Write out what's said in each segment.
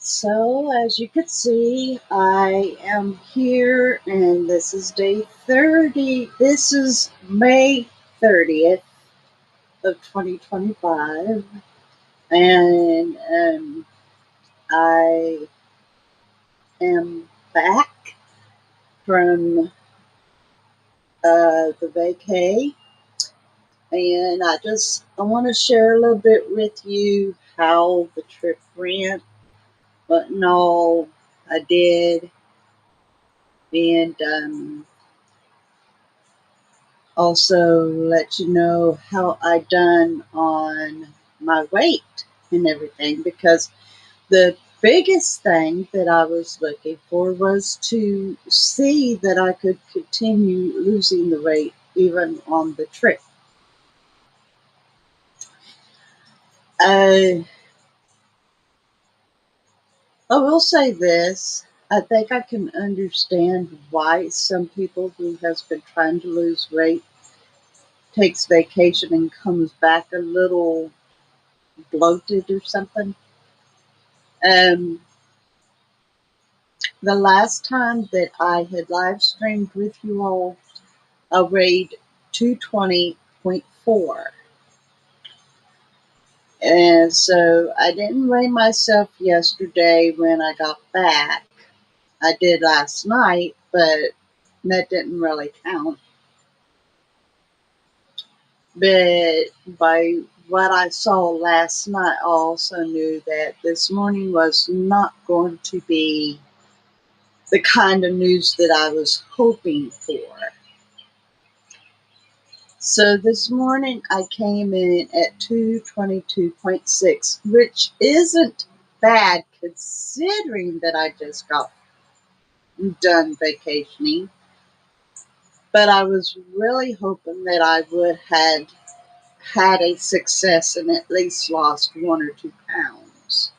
So, as you can see, I am here and this is day 30. This is May 30th of 2025. And I am back from the vacay. And I want to share a little bit with you how the trip went, what and all I did. And also let you know how I done on my weight and everything, because the biggest thing that I was looking for was to see that I could continue losing the weight even on the trip. I will say this. I think I can understand why some people who has been trying to lose weight takes vacation and comes back a little bloated or something. Um, the last time that I had live streamed with you all, I weighed 220.4. And so I didn't weigh myself yesterday when I got back. I did last night, but that didn't really count. But by what I saw last night, I also knew that this morning was not going to be the kind of news that I was hoping for. So this morning I came in at 222.6, which isn't bad considering that I just got done vacationing. But I was really hoping that I would have had a success and at least lost 1 or 2 pounds.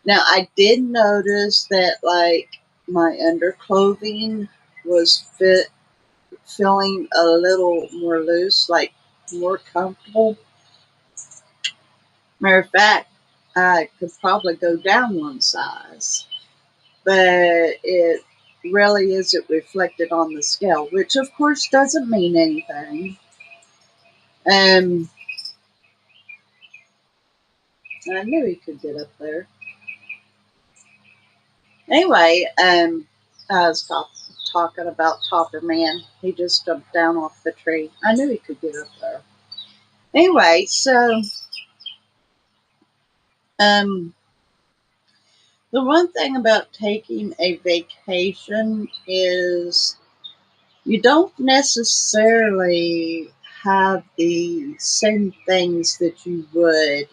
Now I did notice that my underclothing was feeling a little more loose, like more comfortable. Matter of fact, I could probably go down one size, but it really isn't reflected on the scale, which of course doesn't mean anything. Um, I knew he could get up there. Anyway, I was talking about Topper Man. He just jumped down off the tree. I knew he could get up there. Anyway, so um, the one thing about taking a vacation is you don't necessarily have the same things that you would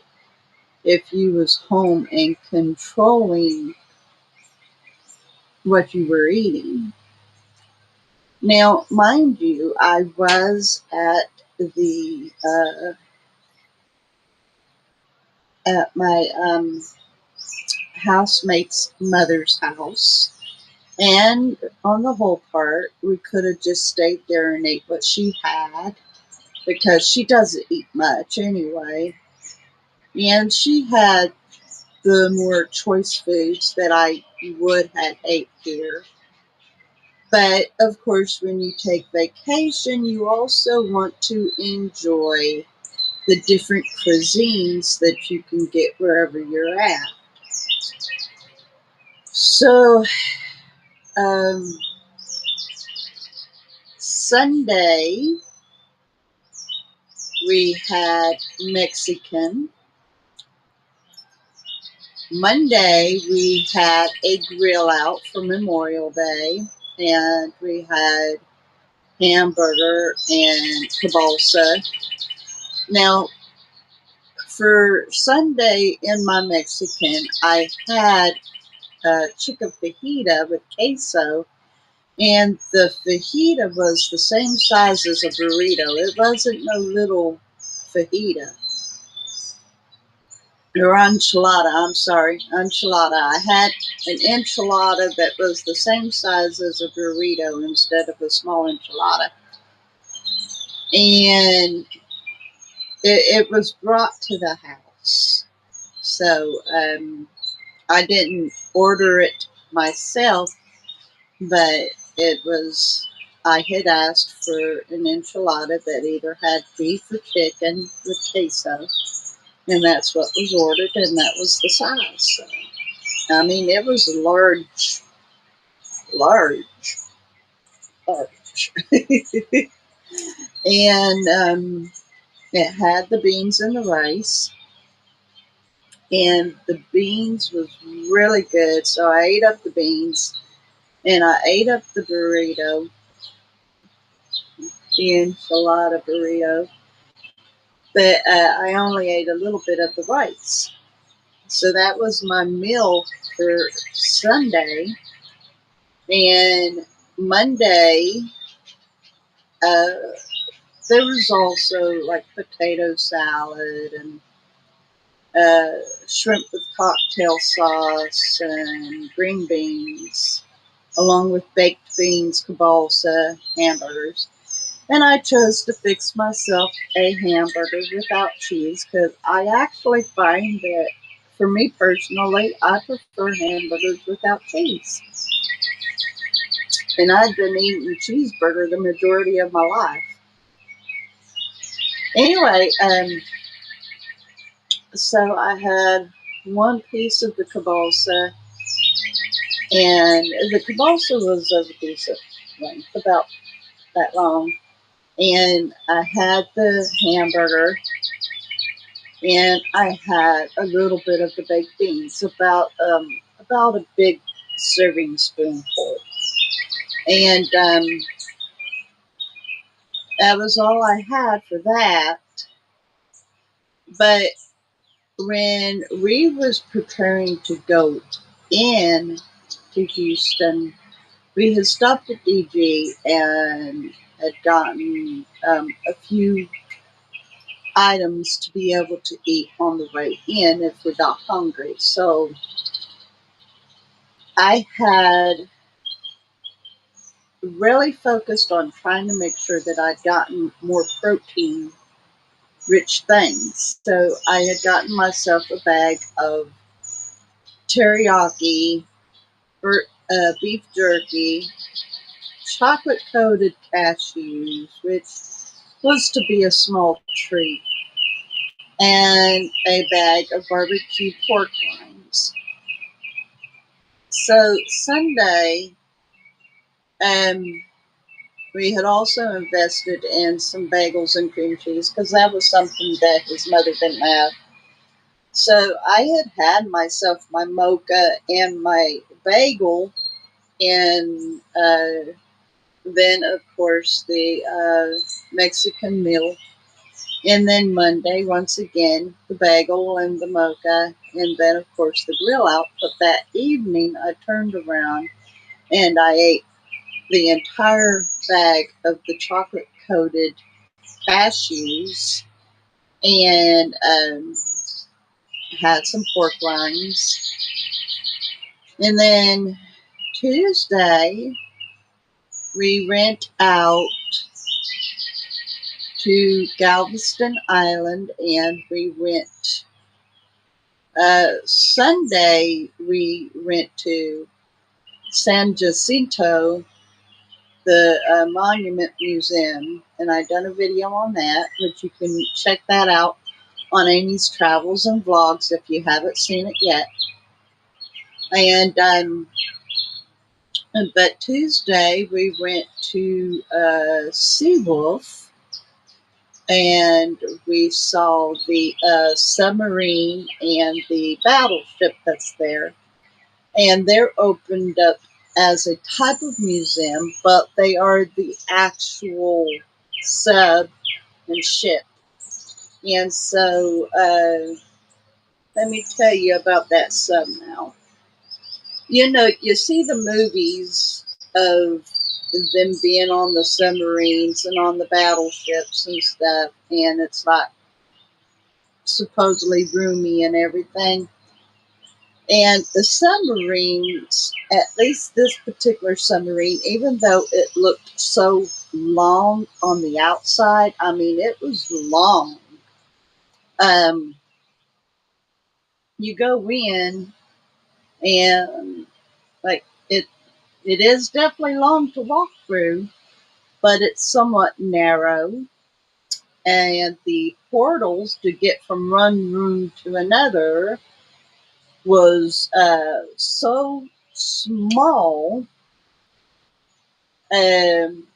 if you was home and controlling what you were eating. Now, mind you, I was at my housemate's mother's house. And on the whole part, we could have just stayed there and ate what she had because she doesn't eat much anyway. And she had the more choice foods that I would have ate here. But of course, when you take vacation, you also want to enjoy the different cuisines that you can get wherever you're at. So, um, Sunday, we had Mexican. Monday, we had a grill out for Memorial Day, and we had hamburger and kielbasa. Now, for Sunday in my Mexican, I had chicken fajita with queso, and the fajita was the same size as a burrito. It wasn't no little fajita. Or enchilada, I'm sorry, enchilada. I had an enchilada that was the same size as a burrito instead of a small enchilada. And it was brought to the house. So I I didn't order it myself, but I had asked for an enchilada that either had beef or chicken with queso, and that's what was ordered, and that was the size. So, I mean, it was large, large, large. And it had the beans and the rice, and the beans was really good. So I ate up the beans, and I ate up the burrito, the enchilada burrito, but I only ate a little bit of the rice. So that was my meal for Sunday. And Monday, uh, there was also like potato salad and shrimp with cocktail sauce and green beans, along with baked beans, kielbasa, hamburgers. And I chose to fix myself a hamburger without cheese because I actually find that, for me personally, I prefer hamburgers without cheese. And I've been eating cheeseburger the majority of my life. Anyway, so I had one piece of the kielbasa, and the kielbasa was of a decent length, about that long. And I had the hamburger, and I had a little bit of the baked beans, about a big serving spoonful, and that was all I had for that. But when we was preparing to go in to Houston, we had stopped at DG and had gotten a few items to be able to eat on the way in if we got hungry. So I had really focused on trying to make sure that I'd gotten more protein rich things. So I had gotten myself a bag of teriyaki, beef jerky, chocolate coated cashews, which was to be a small treat, and a bag of barbecue pork rinds. So Sunday, um, we had also invested in some bagels and cream cheese because that was something that his mother didn't have. So I had myself my mocha and my bagel, and then of course the Mexican meal. And then Monday, once again, the bagel and the mocha, and then of course the grill out. But that evening, I turned around and I ate the entire bag of the chocolate coated cashews, and had some pork rinds. And then Tuesday, we went out to Galveston Island, and we went. Sunday, we went to San Jacinto, the Monument Museum, and I done a video on that, which you can check that out on Amy's Travels and Vlogs if you haven't seen it yet. And but Tuesday we went to Seawolf, and we saw the submarine and the battleship that's there. And they're opened up as a type of museum, but they are the actual sub and ship. And so, let me tell you about that sub now. You know, you see the movies of them being on the submarines and on the battleships and stuff, and it's like supposedly roomy and everything. And the submarines, at least this particular submarine, even though it looked so long on the outside, I mean, it was long. Um, you go in, and like it is definitely long to walk through, but it's somewhat narrow. And the portals to get from one room to another was so small. Um,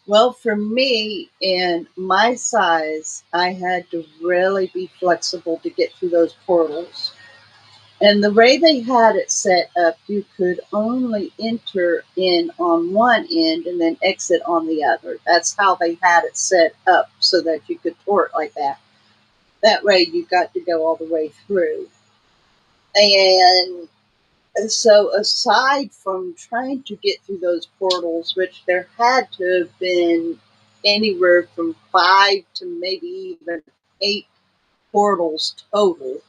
well, for me, in my size, I had to really be flexible to get through those portals. And the way they had it set up, you could only enter in on one end and then exit on the other. That's how they had it set up so that you could tour it like that. That way you got to go all the way through. And so, aside from trying to get through those portals, which there had to have been anywhere from 5 to maybe even 8 portals total,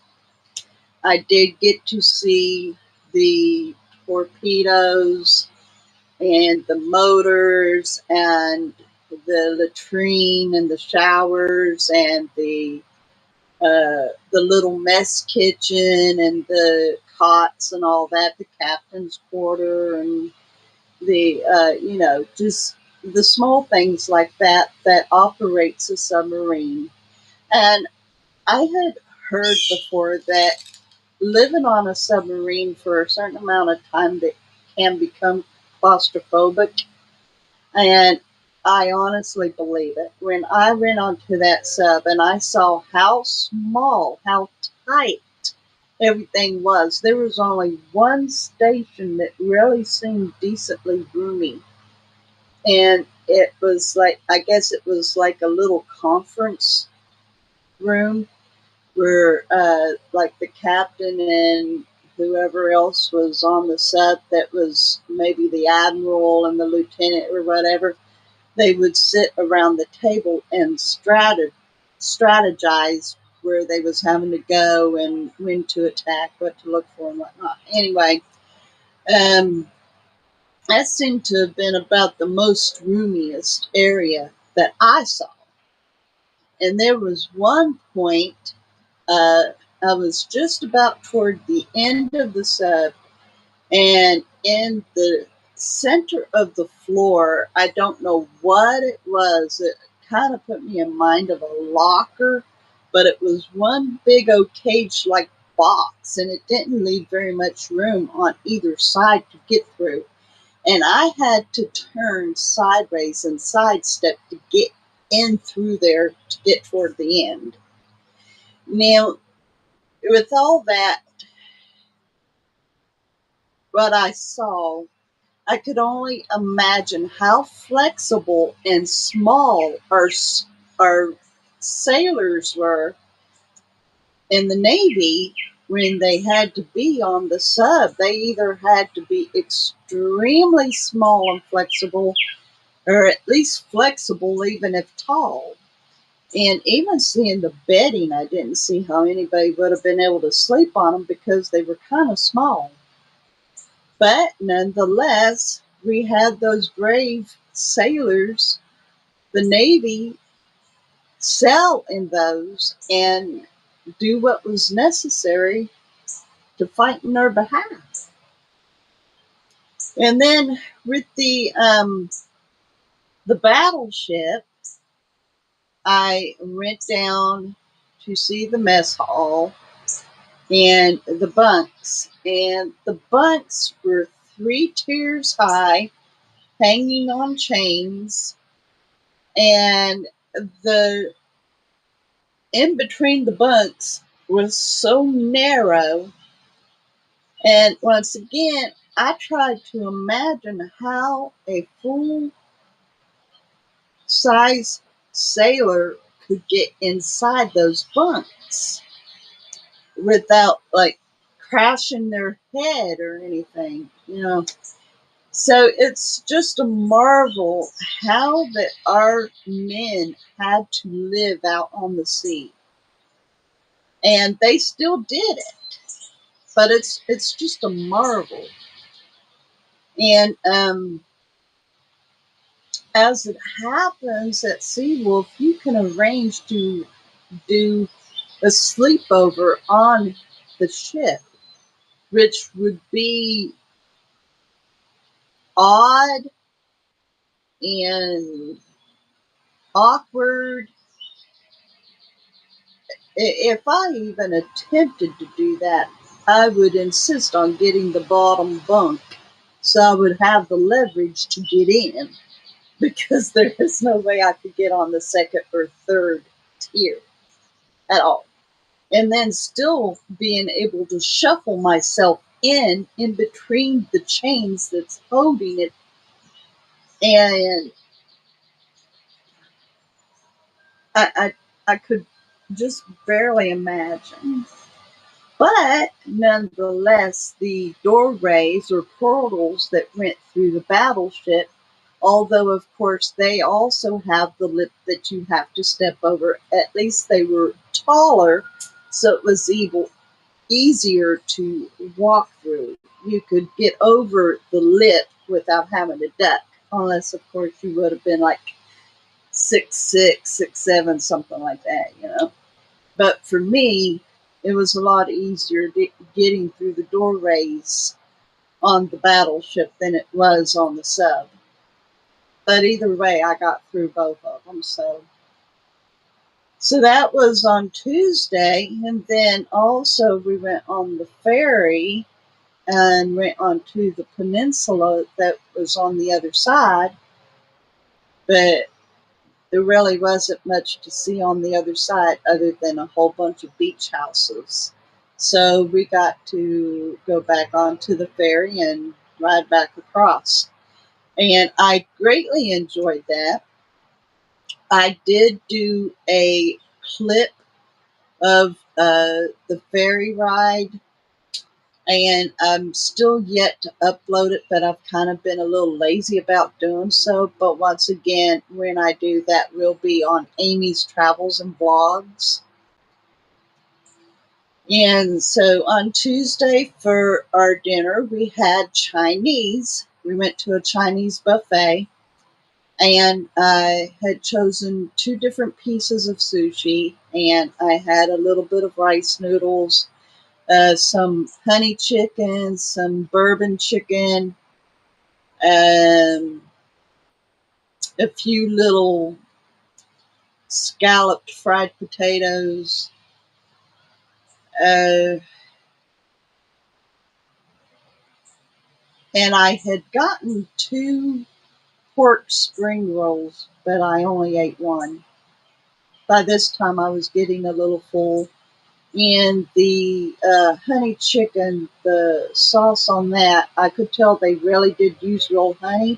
I did get to see the torpedoes and the motors and the latrine and the showers and the little mess kitchen and the cots and all that, the captain's quarter and the just the small things like that that operates a submarine. And I had heard before that living on a submarine for a certain amount of time that can become claustrophobic. And I honestly believe it. When I went onto that sub and I saw how small, how tight everything was, there was only one station that really seemed decently roomy. And it was like, I guess it was like a little conference room where like the captain and whoever else was on the sub, that was maybe the admiral and the lieutenant or whatever, they would sit around the table and strategize where they was having to go and when to attack, what to look for and whatnot. Anyway, um, that seemed to have been about the most roomiest area that I saw. And there was one point, I was just about toward the end of the sub, and in the center of the floor, I don't know what it was. It kind of put me in mind of a locker, but it was one big old cage like box, and it didn't leave very much room on either side to get through. And I had to turn sideways and sidestep to get in through there to get toward the end. Now, with all that, what I saw, I could only imagine how flexible and small our sailors were in the Navy when they had to be on the sub. They either had to be extremely small and flexible, or at least flexible even if tall. And even seeing the bedding, I didn't see how anybody would have been able to sleep on them because they were kind of small. But nonetheless, we had those brave sailors, the Navy, sail in those and do what was necessary to fight in their behalf. And then with the battleship, I went down to see the mess hall and the bunks. And the bunks were 3 tiers high, hanging on chains, and the in between the bunks was so narrow. And once again, I tried to imagine how a full size sailor could get inside those bunks without like crashing their head or anything. So it's just a marvel how that our men had to live out on the sea. And they still did it. But it's just a marvel. And as it happens at Seawolf, you can arrange to do a sleepover on the ship, which would be odd and awkward. If I even attempted to do that, I would insist on getting the bottom bunk so I would have the leverage to get in, because there is no way I could get on the second or third tier at all. And then still being able to shuffle myself in between the chains that's holding it. And I could just barely imagine. But nonetheless, the doorways or portals that went through the battleship, although of course they also have the lip that you have to step over, at least they were taller, so it was easier to walk through. You could get over the lip without having to duck, unless of course you would have been like 6'6", 6'7", something like that, you know. But for me, it was a lot easier getting through the doorways on the battleship than it was on the sub. But either way, I got through both of them. So that was on Tuesday, and then also we went on the ferry and went onto the peninsula that was on the other side. But there really wasn't much to see on the other side other than a whole bunch of beach houses. So we got to go back onto the ferry and ride back across. And I greatly enjoyed that. I did do a clip of the ferry ride, and I'm still yet to upload it, but I've kind of been a little lazy about doing so. But once again, when I do, that will be on Amy's Travels and Vlogs. And so on Tuesday for our dinner, we had Chinese. We went to a Chinese buffet, and I had chosen 2 different pieces of sushi, and I had a little bit of rice noodles, some honey chicken, some bourbon chicken, um, a few little scalloped fried potatoes, uh, and I had gotten 2 pork spring rolls, but I only ate 1. By this time, I was getting a little full. And the honey chicken, the sauce on that, I could tell they really did use real honey,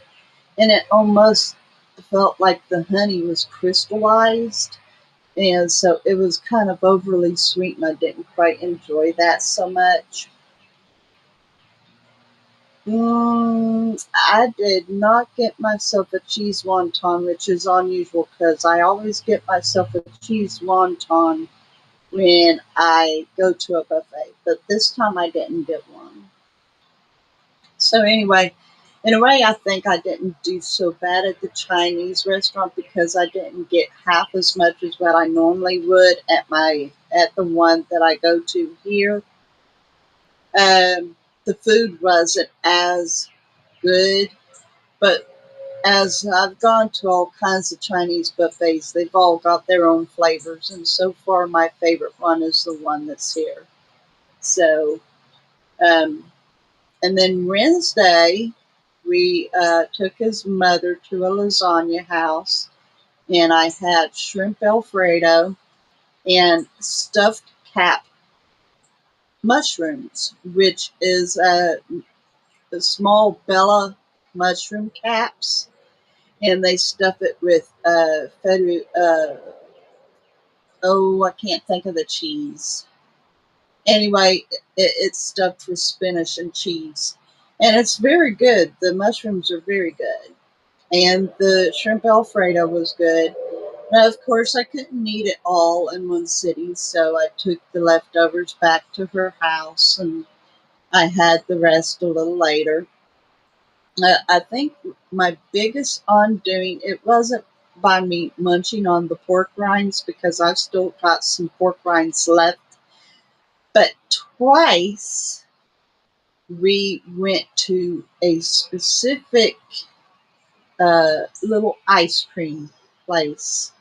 and it almost felt like the honey was crystallized. And so it was kind of overly sweet, and I didn't quite enjoy that so much. I did not get myself a cheese wonton, which is unusual because I always get myself a cheese wonton when I go to a buffet, but this time I didn't get one. So anyway, in a way, I think I didn't do so bad at the Chinese restaurant because I didn't get half as much as what I normally would at the one that I go to here. The food wasn't as good, but as I've gone to all kinds of Chinese buffets, they've all got their own flavors, and so far my favorite one is the one that's here. So, um, and then Wednesday, we took his mother to a lasagna house, and I had shrimp Alfredo and stuffed cap mushrooms, which is the small Bella mushroom caps, and they stuff it with oh, I can't think of the cheese. Anyway, it's stuffed with spinach and cheese, and it's very good. The mushrooms are very good, and the shrimp Alfredo was good. Now, of course, I couldn't eat it all in one sitting, so I took the leftovers back to her house, and I had the rest a little later. I think my biggest undoing, it wasn't by me munching on the pork rinds because I've still got some pork rinds left. But twice we went to a specific little ice cream place.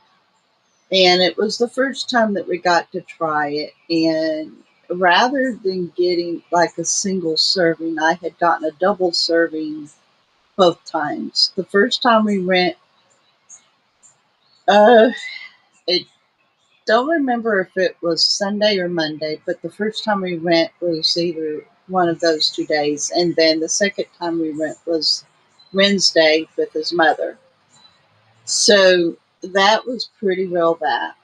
And it was the first time that we got to try it. And rather than getting like a single serving, I had gotten a double serving both times. The first time we went, uh, I don't remember if it was Sunday or Monday, but the first time we went was either one of those 2 days. And then the second time we went was Wednesday with his mother. So that was pretty well that.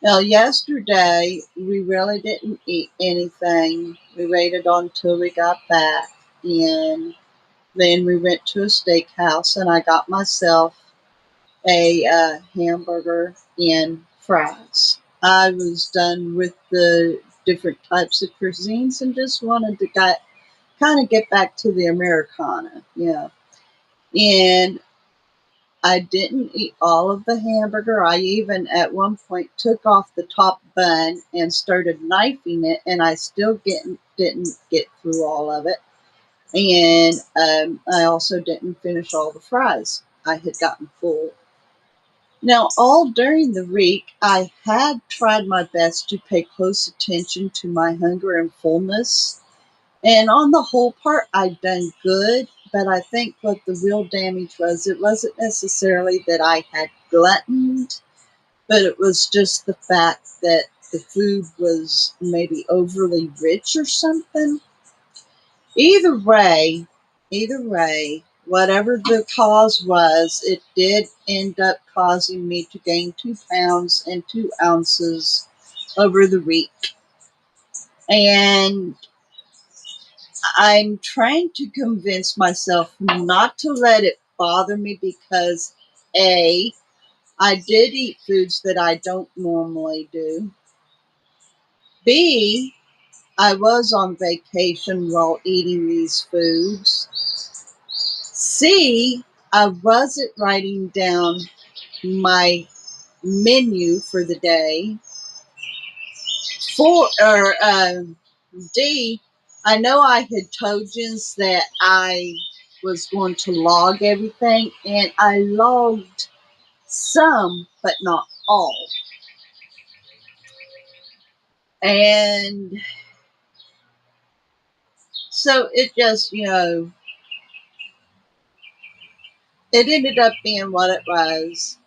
Now, yesterday, we really didn't eat anything. We waited until we got back, and then we went to a steakhouse, and I got myself a hamburger and fries. I was done with the different types of cuisines and just wanted to kind of get back to the Americana, yeah. And I didn't eat all of the hamburger. I even at one point took off the top bun and started knifing it, and I still didn't get through all of it. And I also didn't finish all the fries. I had gotten full. Now, all during the week, I had tried my best to pay close attention to my hunger and fullness. And on the whole part, I'd done good, but I think what the real damage was, it wasn't necessarily that I had gluttoned, but it was just the fact that the food was maybe overly rich or something. Either way, whatever the cause was, it did end up causing me to gain 2 pounds and 2 ounces over the week. And I'm trying to convince myself not to let it bother me because A, I did eat foods that I don't normally do. B, I was on vacation while eating these foods. C, I wasn't writing down my menu for the day. D, I know I had told you that I was going to log everything, and I logged some, but not all. And so it just, it ended up being what it was.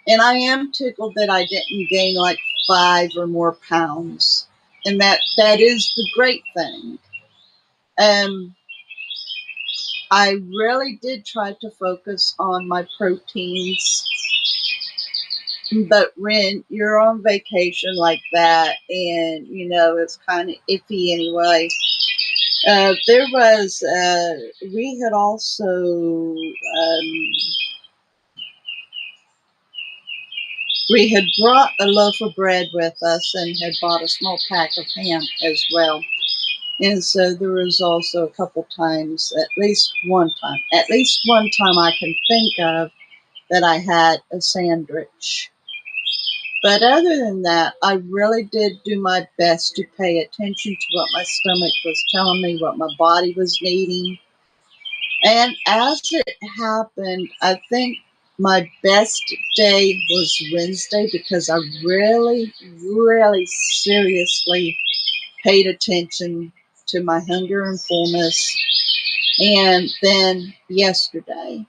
And I am tickled that I didn't gain like 5 or more pounds. And that is the great thing. Um, I really did try to focus on my proteins, but when you're on vacation like that, and it's kind of iffy anyway. There was we had also we had brought a loaf of bread with us and had bought a small pack of ham as well. And so there was also a couple times, at least one time I can think of that I had a sandwich. But other than that, I really did do my best to pay attention to what my stomach was telling me, what my body was needing. And as it happened, I think my best day was Wednesday because I really, really seriously paid attention to my hunger and fullness. And then yesterday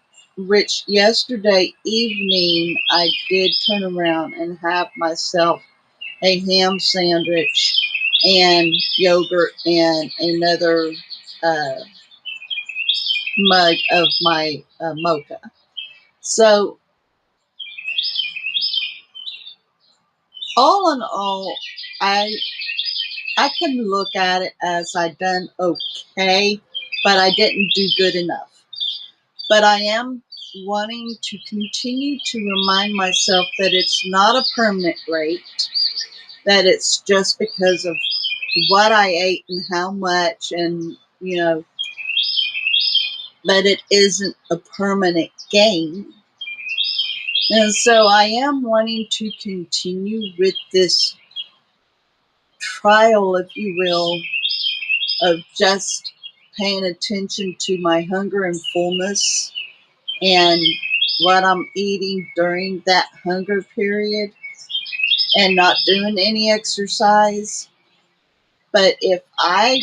evening, I did turn around and have myself a ham sandwich and yogurt and another uh, mug of my mocha. So, all in all, I I can look at it as I done okay, but I didn't do good enough. But I am wanting to continue to remind myself that it's not a permanent rate, that it's just because of what I ate and how much, and but it isn't a permanent gain. And so I am wanting to continue with this trial, if you will, of just paying attention to my hunger and fullness and what I'm eating during that hunger period and not doing any exercise. But if I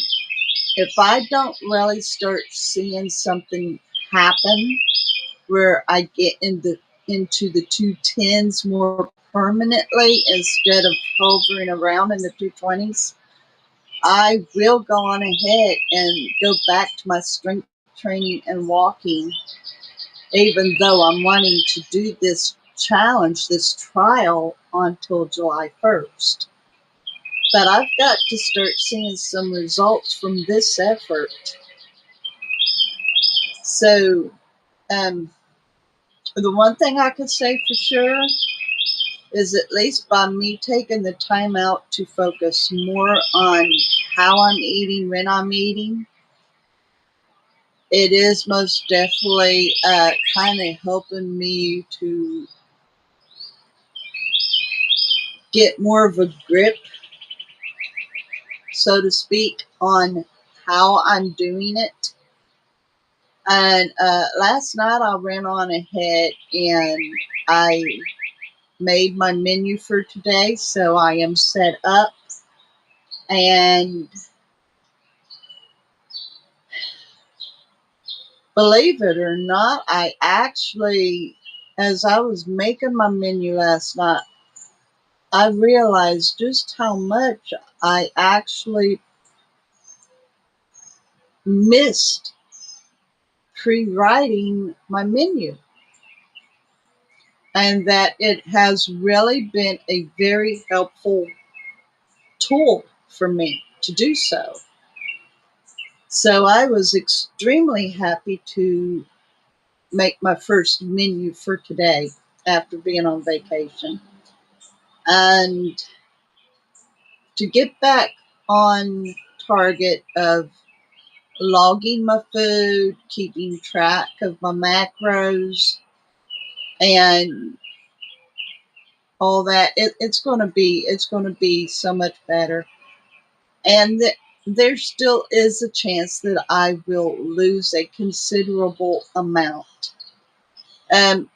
don't really start seeing something happen where I get into the 210s more permanently instead of hovering around in the 220s, I will go on ahead and go back to my strength training and walking, even though I'm wanting to do this challenge, this trial until July 1st. But I've got to start seeing some results from this effort. So, um, the one thing I could say for sure is at least by me taking the time out to focus more on how I'm eating, when I'm eating, it is most definitely kind of helping me to get more of a grip, so to speak, on how I'm doing it. And last night I went on ahead and I made my menu for today, so I am set up. And believe it or not, I actually, as I was making my menu last night, I realized just how much I actually missed pre-writing my menu, and that it has really been a very helpful tool for me to do so. So I was extremely happy to make my first menu for today after being on vacation. And to get back on target of logging my food, keeping track of my macros, and all that, it's going to be so much better. And there still is a chance that I will lose a considerable amount. Um,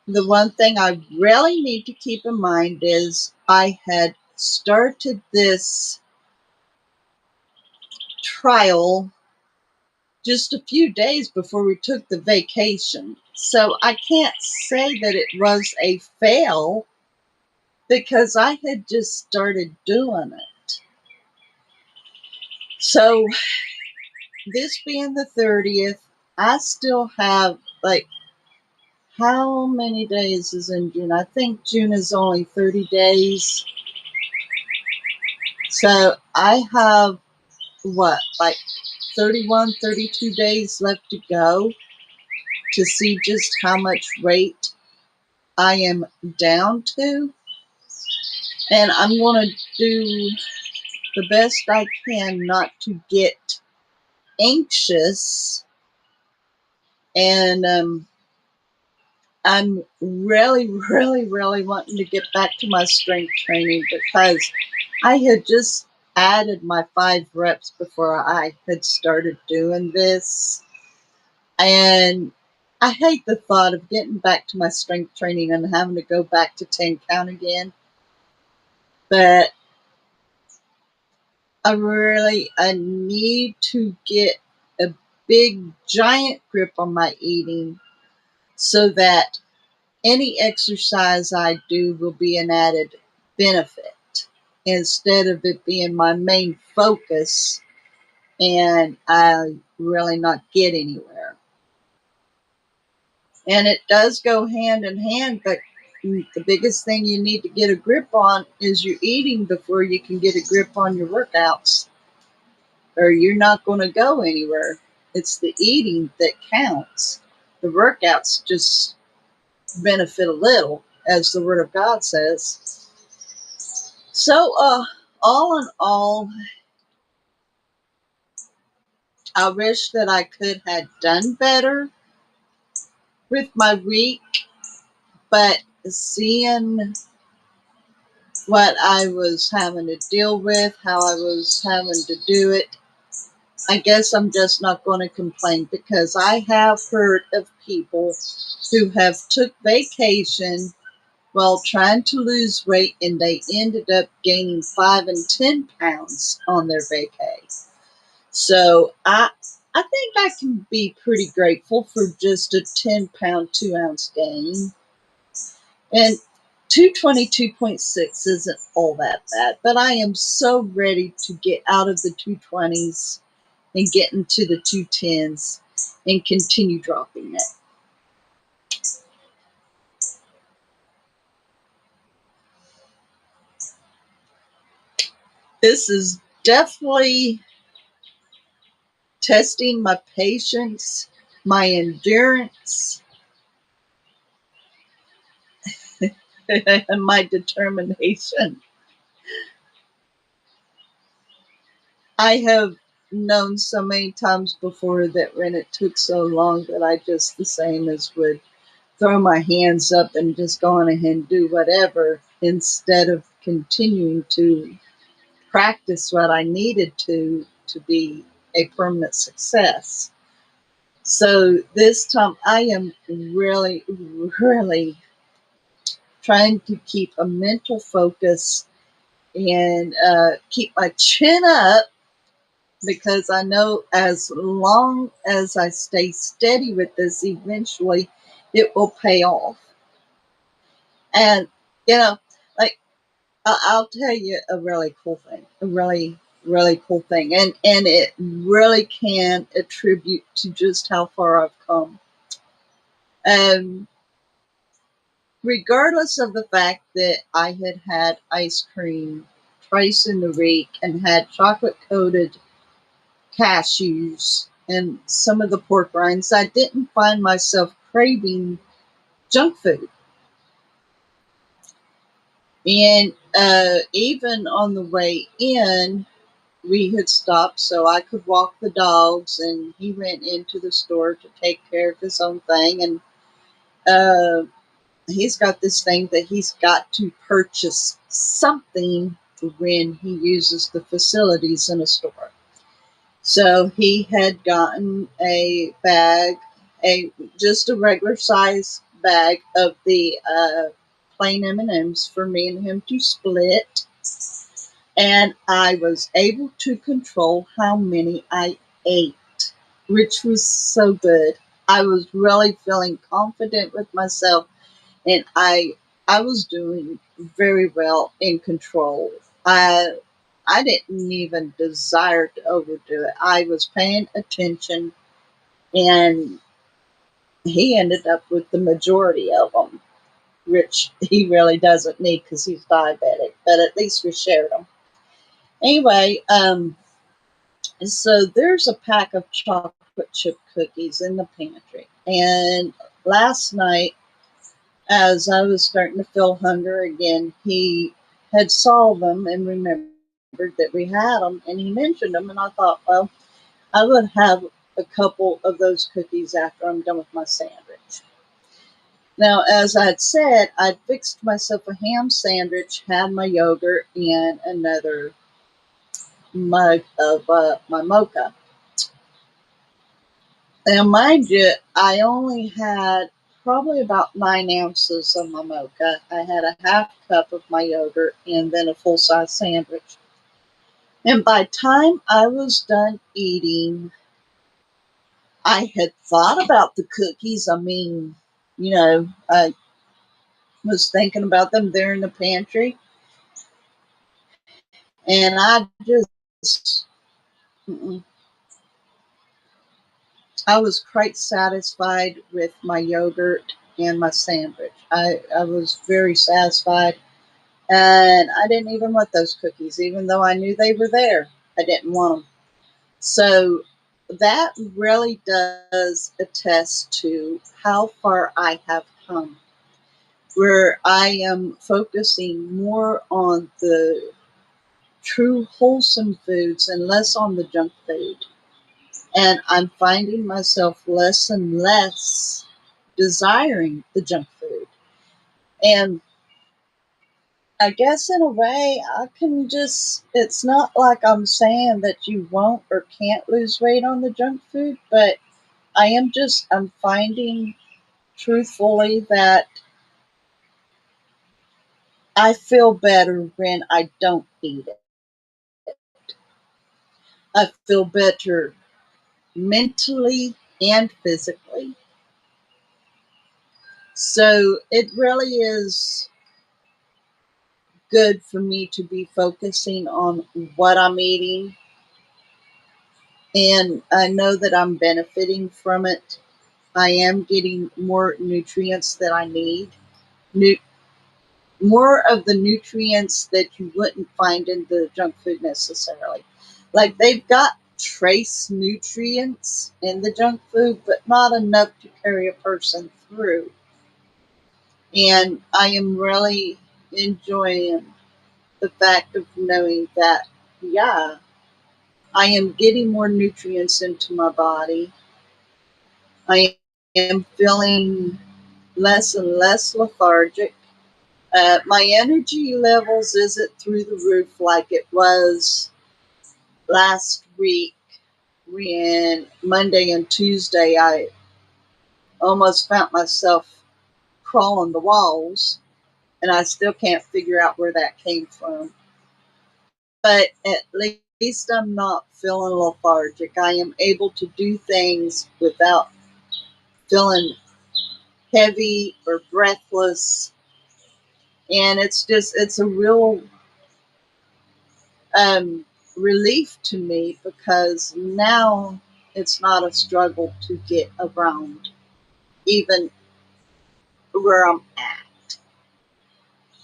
the one thing I really need to keep in mind is I had started this trial just a few days before we took the vacation. So I can't say that it was a fail because I had just started doing it. So this being the 30th, I still have like, how many days is in June? I think June is only 30 days. So I have what, like 31, 32 days left to go to see just how much weight I am down to. And I'm going to do the best I can not to get anxious. And I'm really, really, really wanting to get back to my strength training because I had just added my 5 reps before I had started doing this. And I hate the thought of getting back to my strength training and having to go back to 10 count again. But I need to get a big, giant grip on my eating so that any exercise I do will be an added benefit instead of it being my main focus and I really not get anywhere. And it does go hand in hand, but the biggest thing you need to get a grip on is your eating before you can get a grip on your workouts, or you're not going to go anywhere. It's the eating that counts. The workouts just benefit a little, as the Word of God says. So, all in all, I wish that I could have done better with my week, but seeing what I was having to deal with, how I was having to do it, I guess I'm just not going to complain, because I have heard of people who have took vacation while trying to lose weight, and they ended up gaining 5 and 10 pounds on their vacay. So I think I can be pretty grateful for just a 10-pound, 2-ounce gain. And 222.6 isn't all that bad, but I am so ready to get out of the 220s and get into the 210s and continue dropping it. This is definitely testing my patience, my endurance, and my determination. I have known so many times before that when it took so long that I just the same as would throw my hands up and just go on ahead and do whatever instead of continuing to practice what I needed to be a permanent success. So this time I am really, really trying to keep a mental focus and keep my chin up, because I know as long as I stay steady with this, eventually it will pay off. And, you know, like I'll tell you a really cool thing, a really, really cool thing. And it really can attribute to just how far I've come. Um, Regardless of the fact that I had ice cream twice in the week and had chocolate coated cashews and some of the pork rinds, I didn't find myself craving junk food. And even on the way in, we had stopped so I could walk the dogs, and he went into the store to take care of his own thing. And uh, he's got this thing that he's got to purchase something when he uses the facilities in a store. So he had gotten a bag, a just a regular size bag of the plain M&Ms for me and him to split, and I was able to control how many I ate, which was so good. I was really feeling confident with myself, and I was doing very well in control. I didn't even desire to overdo it. I was paying attention, and he ended up with the majority of them, which he really doesn't need because he's diabetic. But at least we shared them. Anyway, so there's a pack of chocolate chip cookies in the pantry, and last night, as I was starting to feel hunger again, he had saw them and remembered that we had them, and he mentioned them, and I thought, well, I would have a couple of those cookies after I'm done with my sandwich. Now, as I'd said, I'd fixed myself a ham sandwich, had my yogurt, and another mug of my mocha. Now, mind you, I only had probably about 9 ounces of my mocha. I had a half cup of my yogurt and then a full size sandwich. And by the time I was done eating, I had thought about the cookies. I mean, I was thinking about them there in the pantry, and I just, I was quite satisfied with my yogurt and my sandwich. I was very satisfied, and I didn't even want those cookies, even though I knew they were there. I didn't want them. So that really does attest to how far I have come, where I am focusing more on the true wholesome foods and less on the junk food. And I'm finding myself less and less desiring the junk food. And I guess in a way, it's not like I'm saying that you won't or can't lose weight on the junk food, but I'm finding truthfully that I feel better when I don't eat it. I feel better mentally and physically. So it really is good for me to be focusing on what I'm eating. And I know that I'm benefiting from it. I am getting more nutrients that I need. Nu- More of the nutrients that you wouldn't find in the junk food necessarily. Like they've got trace nutrients in the junk food, but not enough to carry a person through. And I am really enjoying the fact of knowing that, yeah, I am getting more nutrients into my body. I am feeling less and less lethargic. My energy levels isn't through the roof like it was last week when Monday and Tuesday I almost found myself crawling the walls, and I still can't figure out where that came from. But at least I'm not feeling lethargic. I am able to do things without feeling heavy or breathless. And it's a real um, relief to me because now it's not a struggle to get around, even where I'm at.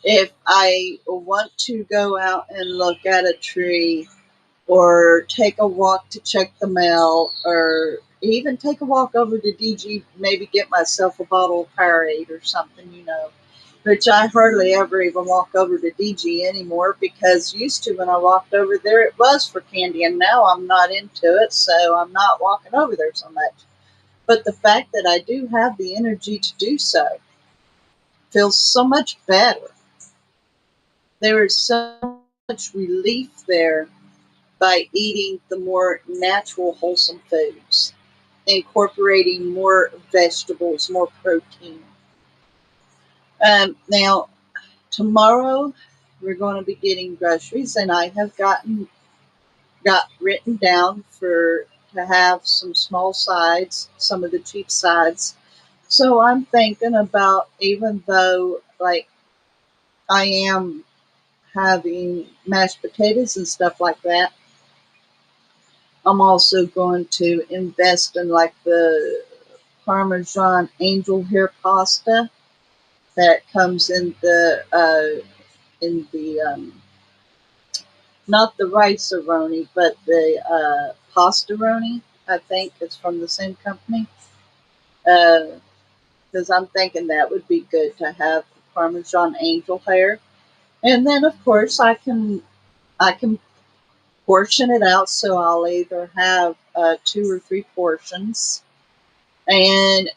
If I want to go out and look at a tree or take a walk to check the mail or even take a walk over to DG, maybe get myself a bottle of Powerade or something, which I hardly ever even walk over to DG anymore because used to when I walked over there, it was for candy, and now I'm not into it, so I'm not walking over there so much. But the fact that I do have the energy to do so feels so much better. There is so much relief there by eating the more natural, wholesome foods, incorporating more vegetables, more protein. Now, tomorrow we're going to be getting groceries, and I have got written down for to have some small sides, some of the cheap sides. So I'm thinking about, even though like I am having mashed potatoes and stuff like that, I'm also going to invest in like the Parmesan angel hair pasta that comes in the not the rice-a-roni, but the pasta-roni. I think it's from the same company. Because I'm thinking that would be good to have the Parmesan angel hair, and then of course I can portion it out, so I'll either have 2 or 3 portions, and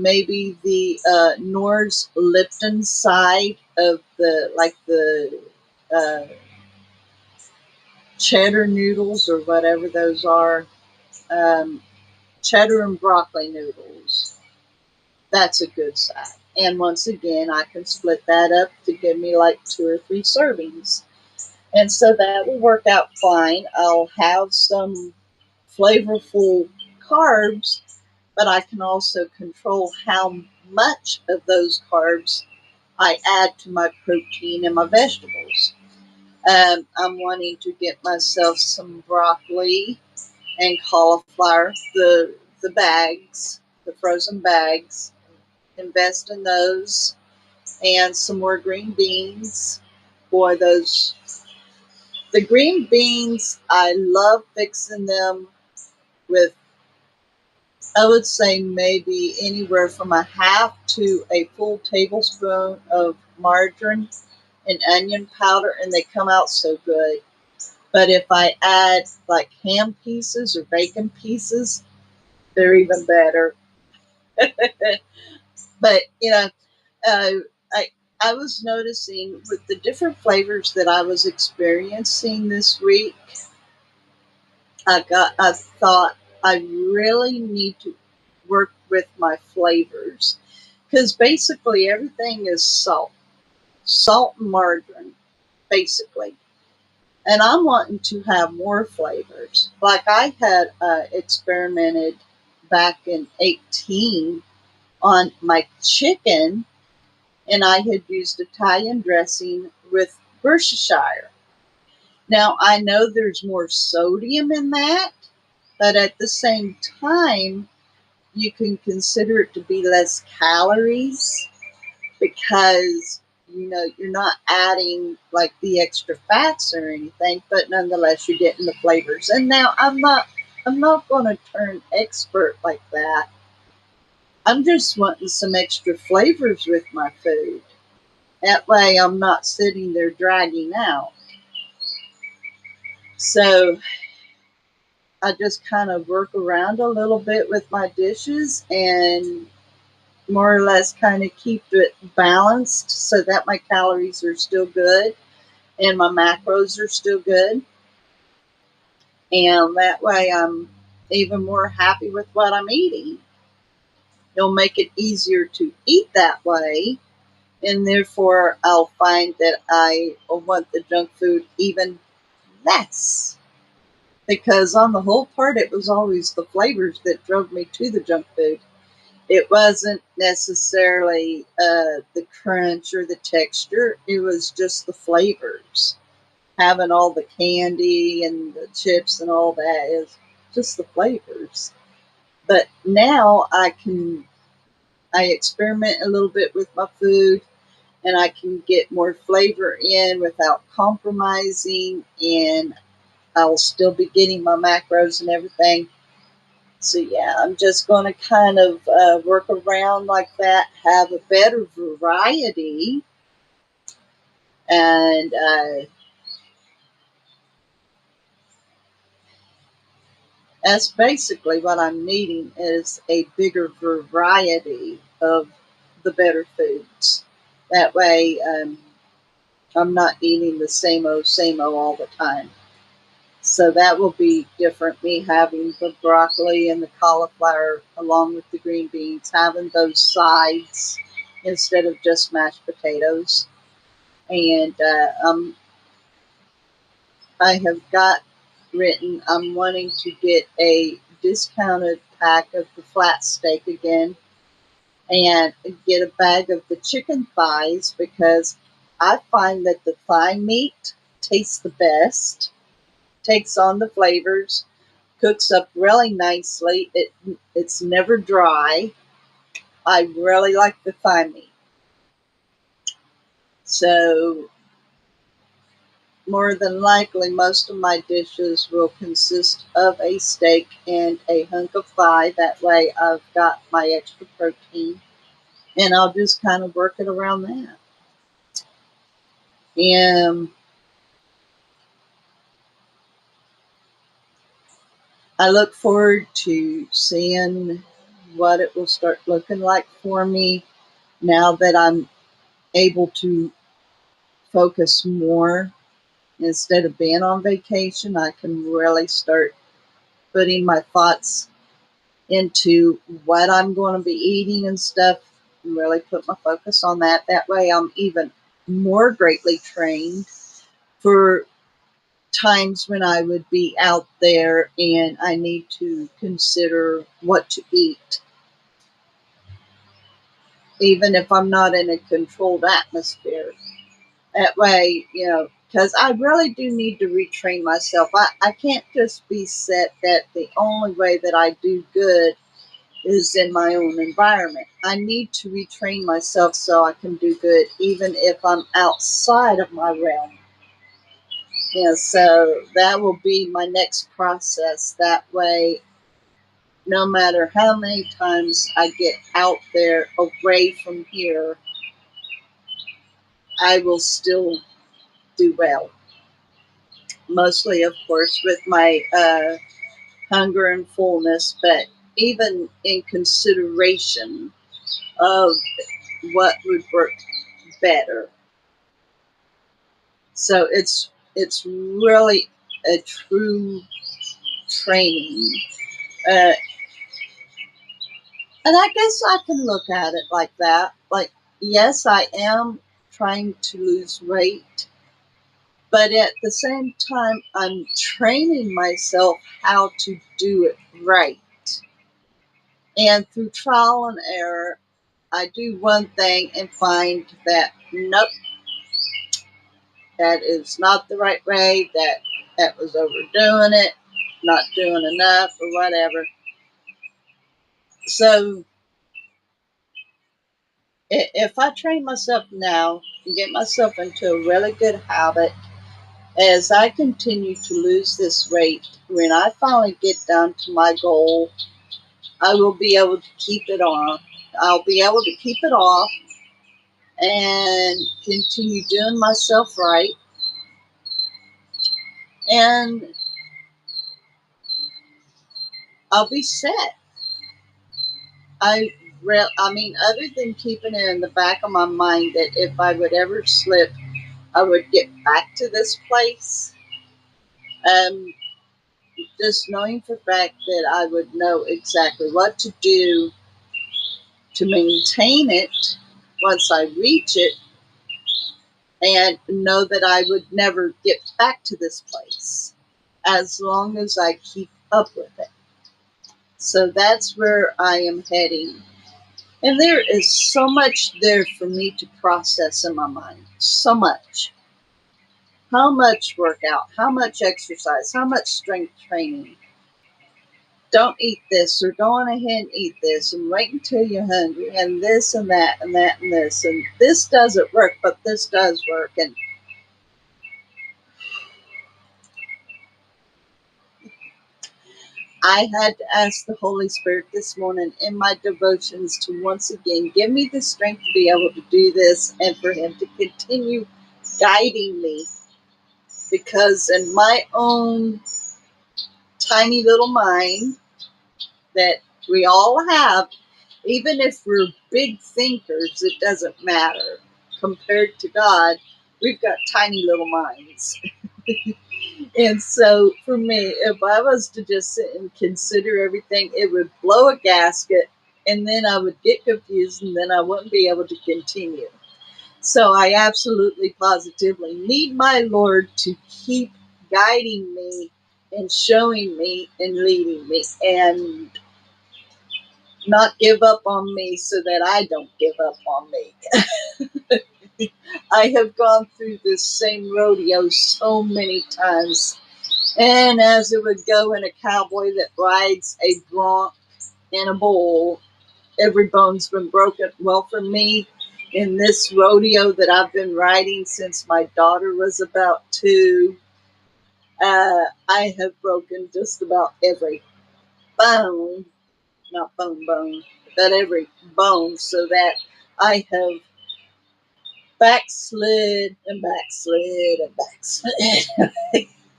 maybe the Nor's Lipton side of the uh, cheddar noodles or whatever those are, um, cheddar and broccoli noodles. That's a good side. And once again, I can split that up to give me like 2 or 3 servings. And so that will work out fine. I'll have some flavorful carbs, but I can also control how much of those carbs I add to my protein and my vegetables. I'm wanting to get myself some broccoli and cauliflower, the bags, the frozen bags. Invest in those, and some more green beans. Boy, the green beans, I love fixing them with, I would say, maybe anywhere from a half to a full tablespoon of margarine and onion powder, and they come out so good. But if I add like ham pieces or bacon pieces, they're even better. But uh, I I was noticing with the different flavors that I was experiencing this week, I thought I really need to work with my flavors because basically everything is salt and margarine, basically. And I'm wanting to have more flavors. Like I had experimented back in 18 on my chicken, and I had used Italian dressing with Worcestershire. Now I know there's more sodium in that, but at the same time, you can consider it to be less calories because you're not adding like the extra fats or anything, but nonetheless you're getting the flavors. And now I'm not going to turn expert like that. I'm just wanting some extra flavors with my food. That way I'm not sitting there dragging out. So I just kind of work around a little bit with my dishes and more or less kind of keep it balanced so that my calories are still good and my macros are still good. And that way I'm even more happy with what I'm eating. It'll make it easier to eat that way. And therefore, I'll find that I want the junk food even less. Because on the whole part, it was always the flavors that drove me to the junk food. It wasn't necessarily the crunch or the texture, it was just the flavors. Having all the candy and the chips and all that is just the flavors. But now I experiment a little bit with my food and I can get more flavor in without compromising, and I'll still be getting my macros and everything. So yeah, I'm just going to kind of work around like that, have a better variety, and that's basically what I'm needing is a bigger variety of the better foods. That way, I'm not eating the same old all the time. So that will be different. Me having the broccoli and the cauliflower along with the green beans, having those sides instead of just mashed potatoes. And I have got written, I'm wanting to get a discounted pack of the flat steak again and get a bag of the chicken thighs because I find that the thigh meat tastes the best, takes on the flavors, cooks up really nicely. It's never dry. I really like the thigh meat. So more than likely, most of my dishes will consist of a steak and a hunk of thigh. That way, I've got my extra protein, and I'll just kind of work it around that. And I look forward to seeing what it will start looking like for me now that I'm able to focus more instead of being on vacation. I can really start putting my thoughts into what I'm going to be eating and stuff and really put my focus on that. That way, I'm even more greatly trained for times when I would be out there and I need to consider what to eat, even if I'm not in a controlled atmosphere. That way, because I really do need to retrain myself. I can't just be set that the only way that I do good is in my own environment. I need to retrain myself so I can do good, even if I'm outside of my realm. So that will be my next process. That way, no matter how many times I get out there away from here, I will still do well. Mostly, of course, with my hunger and fullness, but even in consideration of what would work better. So it's really a true training. Uh, and I guess I can look at it like that. Like, yes, I am trying to lose weight, but at the same time, I'm training myself how to do it right. And through trial and error, I do one thing and find that nope, that is not the right way, that was overdoing it, not doing enough or whatever. So if I train myself now and get myself into a really good habit, as I continue to lose this weight, when I finally get down to my goal, I will be able to keep it on. I'll be able to keep it off and continue doing myself right. And I'll be set. I mean, other than keeping it in the back of my mind that if I would ever slip, I would get back to this place. Um, just knowing for a fact that I would know exactly what to do to maintain it once I reach it, and know that I would never get back to this place as long as I keep up with it. So that's where I am heading. And there is so much there for me to process in my mind. So much. How much workout, how much exercise, how much strength training. Don't eat this, or go on ahead and eat this, and wait until you're hungry, and this and that and that and this. And this doesn't work, but this does work. And I had to ask the Holy Spirit this morning in my devotions to once again give me the strength to be able to do this and for Him to continue guiding me. Because in my own tiny little mind that we all have, even if we're big thinkers, it doesn't matter. Compared to God, we've got tiny little minds. And so for me, if I was to just sit and consider everything, it would blow a gasket, and then I would get confused, and then I wouldn't be able to continue. So I absolutely positively need my Lord to keep guiding me and showing me and leading me, and not give up on me so that I don't give up on me. I have gone through this same rodeo so many times. And as it would go in a cowboy that rides a bronc in a bull, every bone's been broken. Well, for me, in this rodeo that I've been riding since my daughter was about 2, I have broken just about every bone, not bone, but every bone, so that I have backslid and backslid and backslid.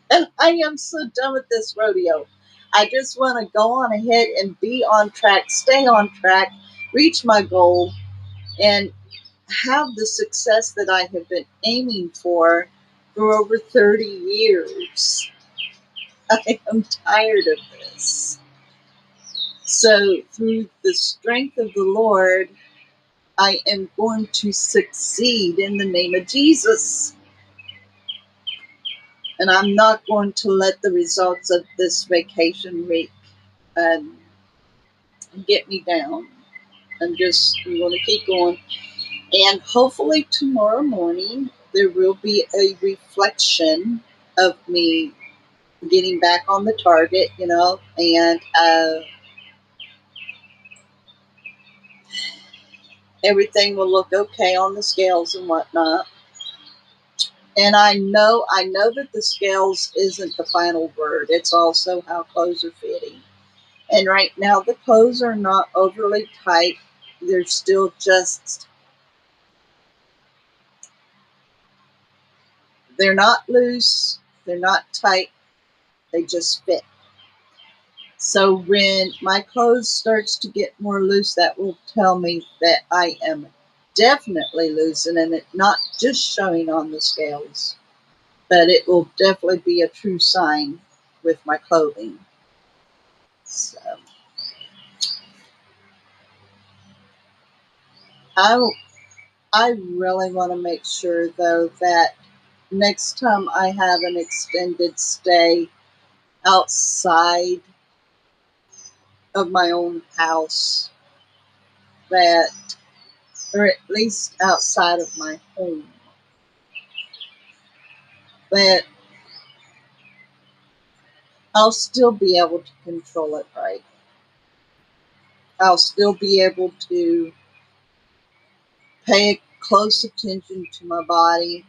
And I am so done with this rodeo. I just want to go on ahead and be on track, stay on track, reach my goal, and have the success that I have been aiming for over 30 years. I am tired of this. So, through the strength of the Lord, I am going to succeed in the name of Jesus. And I'm not going to let the results of this vacation week um, get me down. I'm going to keep going. And hopefully tomorrow morning there will be a reflection of me getting back on the target, and everything will look okay on the scales and whatnot. And I know that the scales isn't the final word. It's also how clothes are fitting. And right now the clothes are not overly tight. They're still just, they're not loose. They're not tight. They just fit. So when my clothes starts to get more loose, that will tell me that I am definitely losing, and it not just showing on the scales, but it will definitely be a true sign with my clothing. So I I really want to make sure though that next time I have an extended stay outside of my own house, that, or at least outside of my home, that I'll still be able to control it right. I'll still be able to pay close attention to my body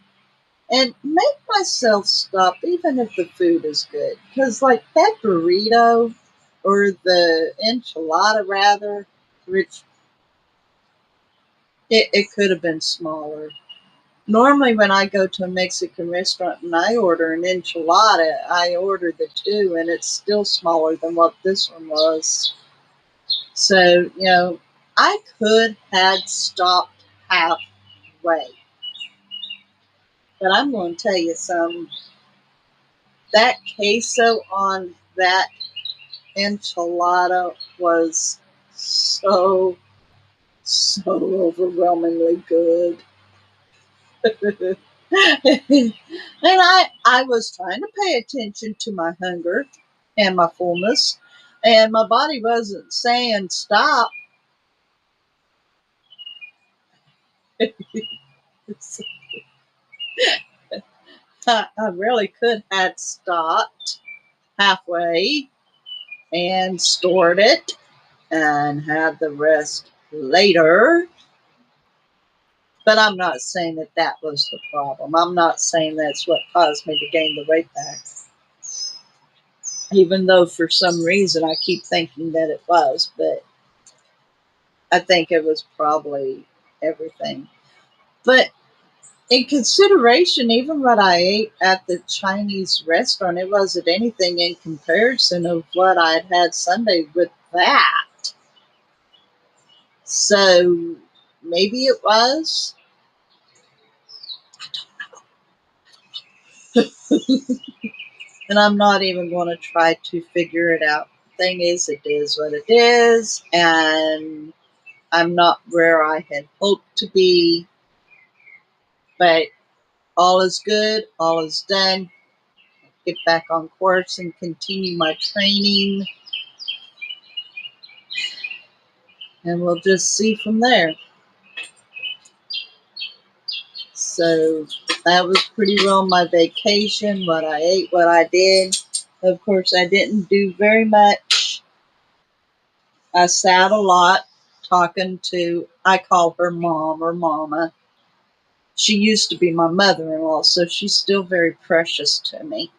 and make myself stop even if the food is good. Because, like that burrito or the enchilada, rather, which it could have been smaller. Normally, when I go to a Mexican restaurant and I order an enchilada, I order the two, and it's still smaller than what this one was. So, I could have stopped halfway. But I'm going to tell you something. That queso on that enchilada was so, so overwhelmingly good. And I was trying to pay attention to my hunger and my fullness, and my body wasn't saying stop. I really could have stopped halfway and stored it and had the rest later. But I'm not saying that that was the problem. I'm not saying that's what caused me to gain the weight back. Even though for some reason I keep thinking that it was, but I think it was probably everything. But in consideration, even what I ate at the Chinese restaurant, it wasn't anything in comparison of what I had Sunday with that. So maybe it was. And I'm not even going to try to figure it out. Thing is, it is what it is, and I'm not where I had hoped to be, but all is good, all is done. Get back on course and continue my training, and we'll just see from there. So that was pretty well my vacation, what I ate, what I did. Of course, I didn't do very much. I sat a lot talking to, I call her mom or mama. She used to be my mother-in-law, so she's still very precious to me.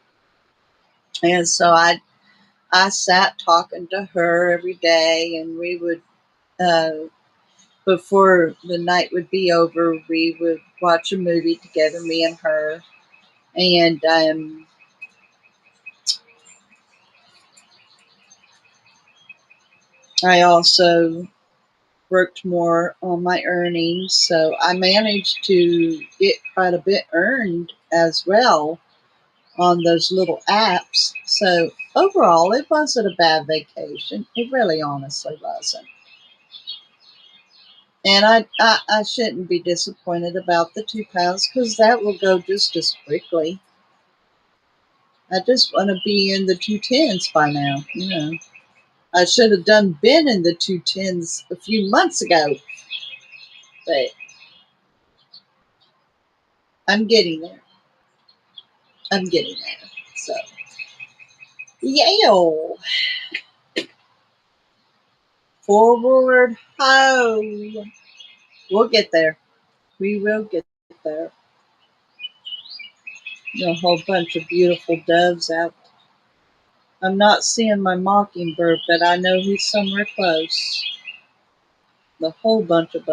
And so I sat talking to her every day, and we would, before the night would be over, we would watch a movie together, me and her. And I also worked more on my earnings, so I managed to get quite a bit earned as well on those little apps. So overall, it wasn't a bad vacation. It really honestly wasn't. And I shouldn't be disappointed about the 2 pounds because that will go just as quickly. I just want to be in the 210s by now. I should have been in the 210s a few months ago, but I'm getting there. I'm getting there. So, yeah. Forward ho. We'll get there. We will get there. A whole bunch of beautiful doves out. I'm not seeing my mockingbird, but I know he's somewhere close. The whole bunch of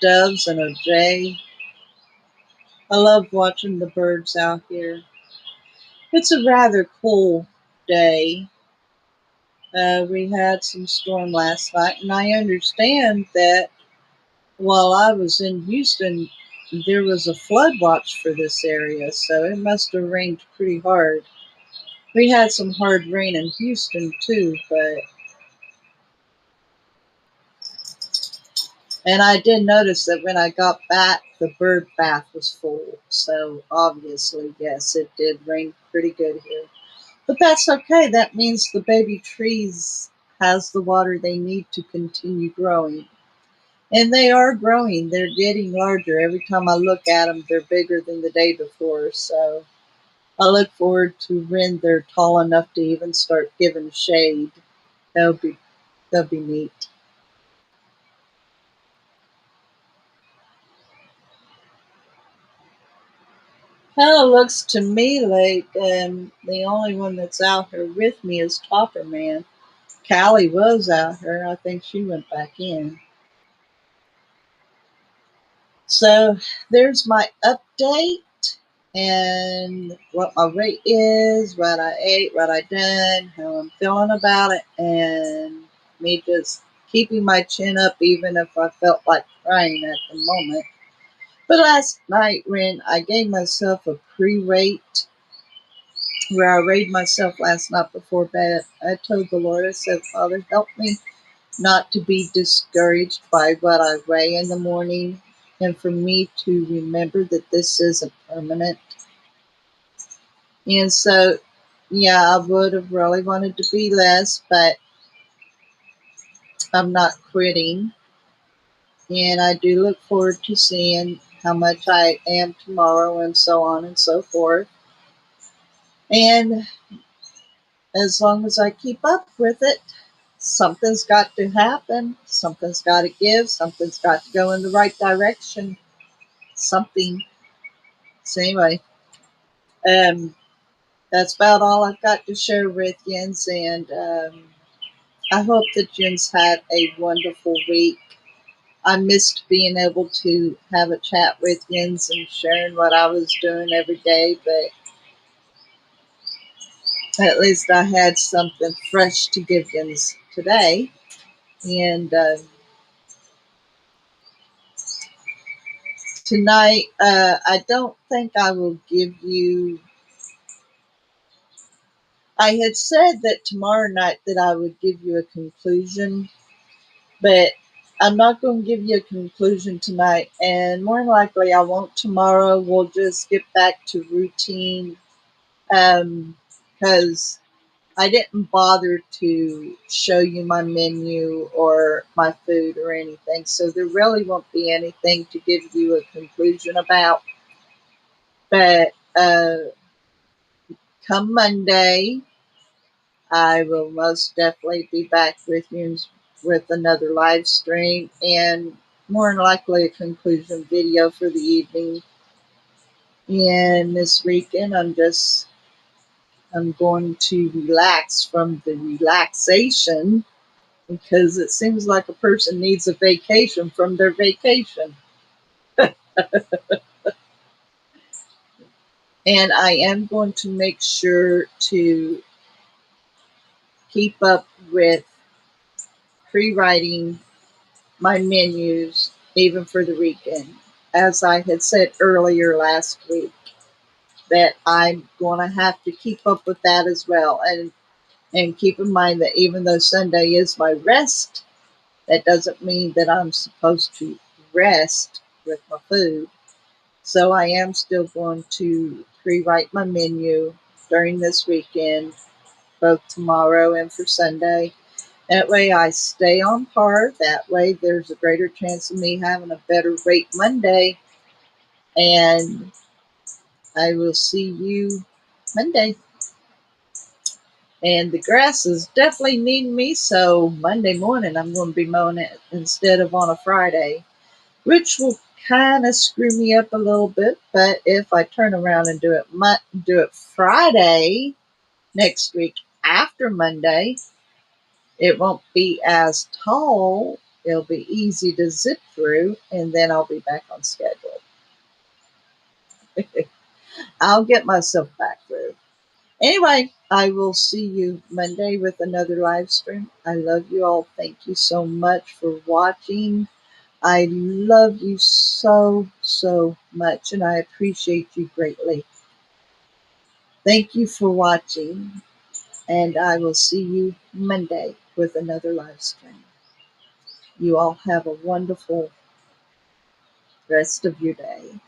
doves and a jay. I love watching the birds out here. It's a rather cool day. We had some storm last night, and I understand that While I was in Houston, there was a flood watch for this area, so it must have rained pretty hard. We had some hard rain in Houston too, but and I did notice that when I got back, the bird bath was full. So obviously, yes, it did rain pretty good here. But that's okay. That means the baby trees has the water they need to continue growing. And they are growing. They're getting larger. Every time I look at them, they're bigger than the day before. So I look forward to when they're tall enough to even start giving shade. That'll be that'll be neat. Kind of looks to me like the only one that's out here with me is Topper Man. Callie was out here. I think she went back in. So there's my update and what my weight is, what I ate, what I done, how I'm feeling about it, and me just keeping my chin up even if I felt like crying at the moment. But last night when I gave myself a pre-rate where I rated myself last night before bed, I told the Lord, I said, Father, help me not to be discouraged by what I weigh in the morning, and for me to remember that this isn't permanent. And so, yeah, I would have really wanted to be less, but I'm not quitting. And I do look forward to seeing how much I am tomorrow and so on and so forth. And as long as I keep up with it, something's got to happen. Something's got to give. Something's got to go in the right direction. Something. So, anyway, um, that's about all I've got to share with Jens. And I hope that Jens had a wonderful week. I missed being able to have a chat with Jens and sharing what I was doing every day, but at least I had something fresh to give Jens today. And tonight, I don't think I will give you. I had said that tomorrow night that I would give you a conclusion, but I'm not going to give you a conclusion tonight, and more than likely I won't tomorrow. We'll just get back to routine because I didn't bother to show you my menu or my food or anything, so there really won't be anything to give you a conclusion about. But come Monday, I will most definitely be back with you with another live stream and more than likely a conclusion video for the evening. And this weekend, I'm going to relax from the relaxation because it seems like a person needs a vacation from their vacation. And I am going to make sure to keep up with pre-writing my menus even for the weekend. As I had said earlier last week, that I'm going to have to keep up with that as well. And keep in mind that even though Sunday is my rest, that doesn't mean that I'm supposed to rest with my food. So I am still going to pre-write my menu during this weekend, both tomorrow and for Sunday. That way I stay on par. That way there's a greater chance of me having a better rate Monday. And I will see you Monday. And the grass is definitely needing me, so Monday morning I'm going to be mowing it instead of on a Friday, which will kind of screw me up a little bit. But if I turn around and do it Friday next week after Monday, it won't be as tall. It'll be easy to zip through, and then I'll be back on schedule. I'll get myself back through. Anyway, I will see you Monday with another live stream. I love you all. Thank you so much for watching. I love you so, so much, and I appreciate you greatly. Thank you for watching, and I will see you Monday with another live stream. You all have a wonderful rest of your day.